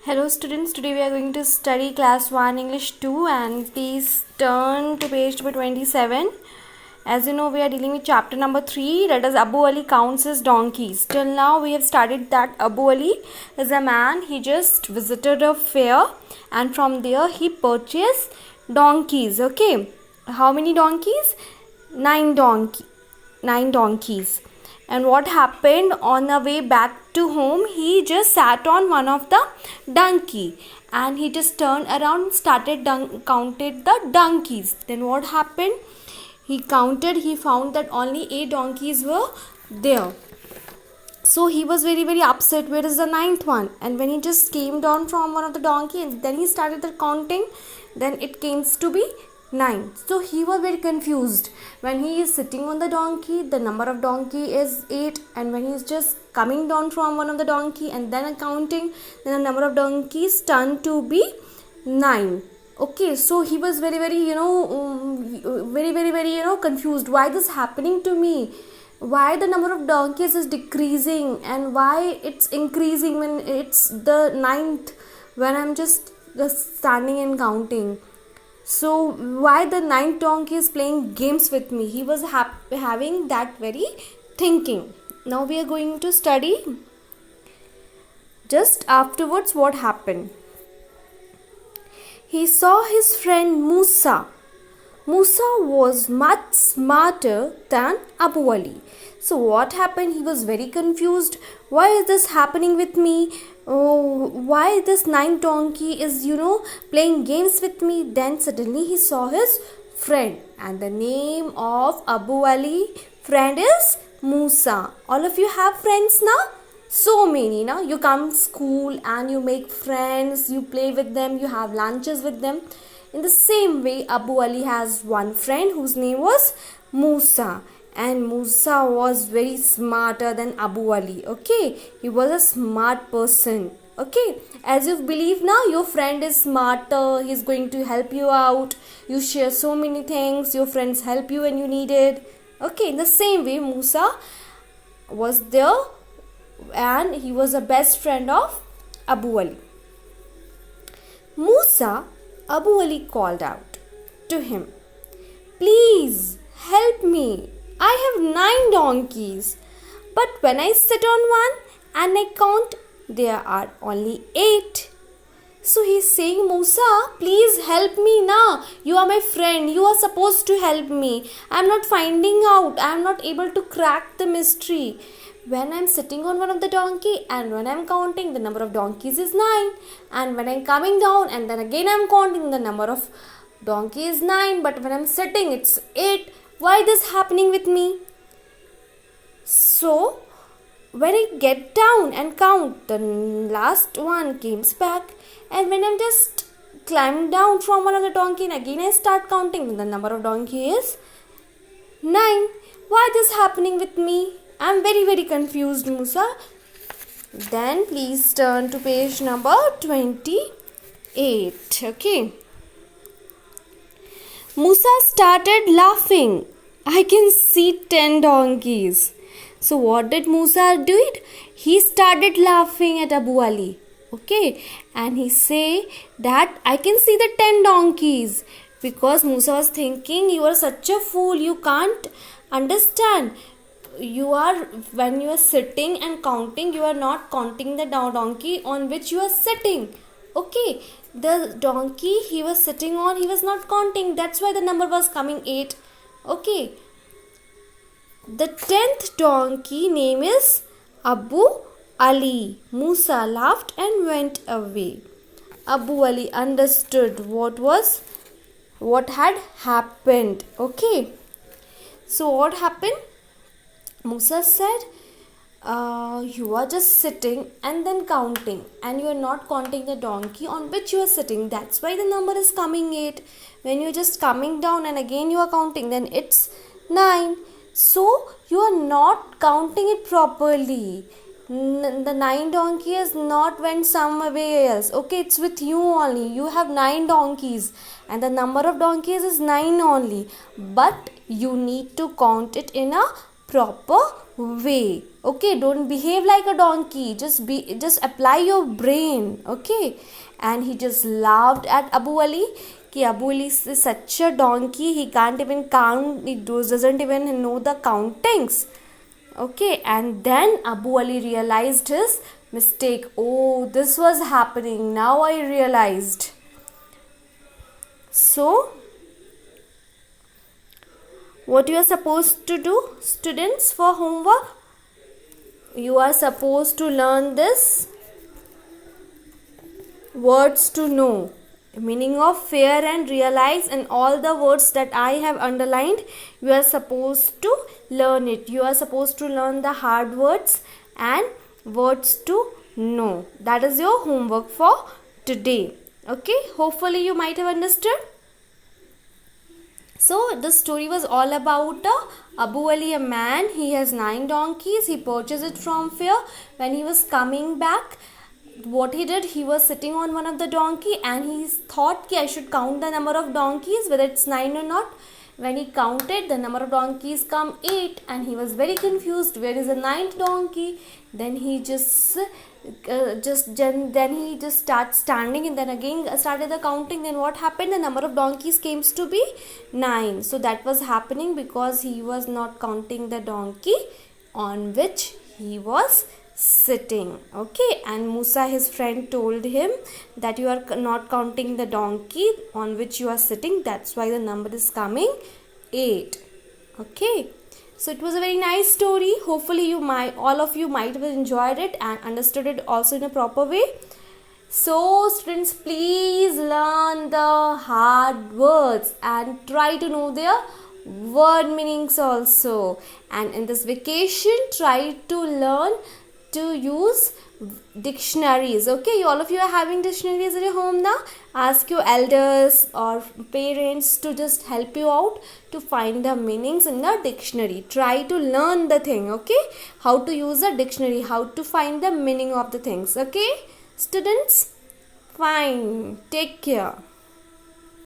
Hello students, today we are going to study class 1 English 2 and please turn to page number 27. As you know, we are dealing with chapter number 3, that is Abu Ali counts his donkeys. Till now we have studied that Abu Ali is a man, he just visited a fair and from there he purchased donkeys. Okay, how many donkeys? 9 donkeys. And what happened on the way back to home, he just sat on one of the donkey and he just turned around and started counted the donkeys. Then what happened? He counted, he found that only 8 donkeys were there. So he was very upset. Where is the 9th one? And when he just came down from one of the donkey and then he started the counting, then it came to be 9. So he was very confused. When he is sitting on the donkey, the number of donkey is 8, and when he is just coming down from one of the donkey and then counting, then the number of donkeys turned to be 9. Okay, so he was very confused. Why this happening to me? Why the number of donkeys is decreasing and why it's increasing when it's the 9th, when I'm just standing and counting? So why the 9th donkey is playing games with me? He was having that very thinking. Now we are going to study just afterwards what happened. He saw his friend Musa. Musa was much smarter than Abu Ali. So what happened? He was very confused. Why is this happening with me? Oh, why this 9th donkey is, playing games with me? Then suddenly he saw his friend. And the name of Abu Ali friend is Musa. All of you have friends now? So many, now you come to school and you make friends, you play with them, you have lunches with them. In the same way, Abu Ali has one friend whose name was Musa. And Musa was very smarter than Abu Ali. Okay, he was a smart person. Okay, as you believe now, your friend is smarter, he's going to help you out. You share so many things, your friends help you when you need it. Okay, in the same way, Musa was there and he was a best friend of Abu Ali. Musa, Abu Ali called out to him, "Please help me. I have 9 donkeys, but when I sit on one and I count, there are only 8. So he's saying, Musa, please help me now. You are my friend. You are supposed to help me. I'm not finding out. I'm not able to crack the mystery. When I'm sitting on one of the donkey and when I'm counting, the number of donkeys is 9. And when I'm coming down and then again I'm counting, the number of donkey is 9. But when I'm sitting, it's 8. Why this happening with me?" So when I get down and count, the last one comes back, and when I'm just climbing down from one of the donkey and again I start counting, the number of donkey is 9. Why this happening with me? I'm very confused, Musa. Then please turn to page number 28. Okay. Musa started laughing. I can see 10 donkeys. So what did Musa do? He started laughing at Abu Ali. Okay. And he say that I can see the 10 donkeys. Because Musa was thinking, you are such a fool. You can't understand. When you are sitting and counting, you are not counting the donkey on which you are sitting. Okay. The donkey he was sitting on, he was not counting. That's why the number was coming 8. Okay. The 10th donkey name is Abu Ali. Musa laughed and went away. Abu Ali understood what had happened. Okay. So what happened? Musa said, you are just sitting and then counting, and you are not counting the donkey on which you are sitting. That's why the number is coming 8. When you are just coming down and again you are counting, then it's 9. So you are not counting it properly. The 9 donkey is not went somewhere else. Okay, it's with you only. You have 9 donkeys and the number of donkeys is 9 only. But you need to count it in a proper way. Okay, don't behave like a donkey. Just apply your brain. Okay. And he just laughed at Abu Ali. Ki Abu Ali is such a donkey. He can't even count. He doesn't even know the countings. Okay. And then Abu Ali realized his mistake. Oh, this was happening. Now I realized. So, what you are supposed to do, students, for homework? You are supposed to learn this words to know, meaning of fear and realize, and all the words that I have underlined, you are supposed to learn it. You are supposed to learn the hard words and words to know. That is your homework for today. Okay, hopefully you might have understood. So the story was all about Abu Ali, a man. He has 9 donkeys. He purchased it from fair. When he was coming back, what he did, he was sitting on one of the donkey and he thought I should count the number of donkeys, whether it's 9 or not. When he counted, the number of donkeys come 8 and he was very confused. Where is the 9th donkey? Then he just started standing, and then again started the counting. Then what happened? The number of donkeys came to be 9. So that was happening because he was not counting the donkey on which he was sitting. Okay, and Musa, his friend, told him that you are not counting the donkey on which you are sitting. That's why the number is coming 8. Okay, so it was a very nice story. Hopefully all of you might have enjoyed it and understood it also in a proper way. So students, please learn the hard words and try to know their word meanings also. And in this vacation, try to learn to use dictionaries. Okay, all of you are having dictionaries at your home now. Ask your elders or parents to just help you out to find the meanings in the dictionary. Try to learn the thing. Okay, how to use a dictionary, how to find the meaning of the things. Okay, students, fine, take care.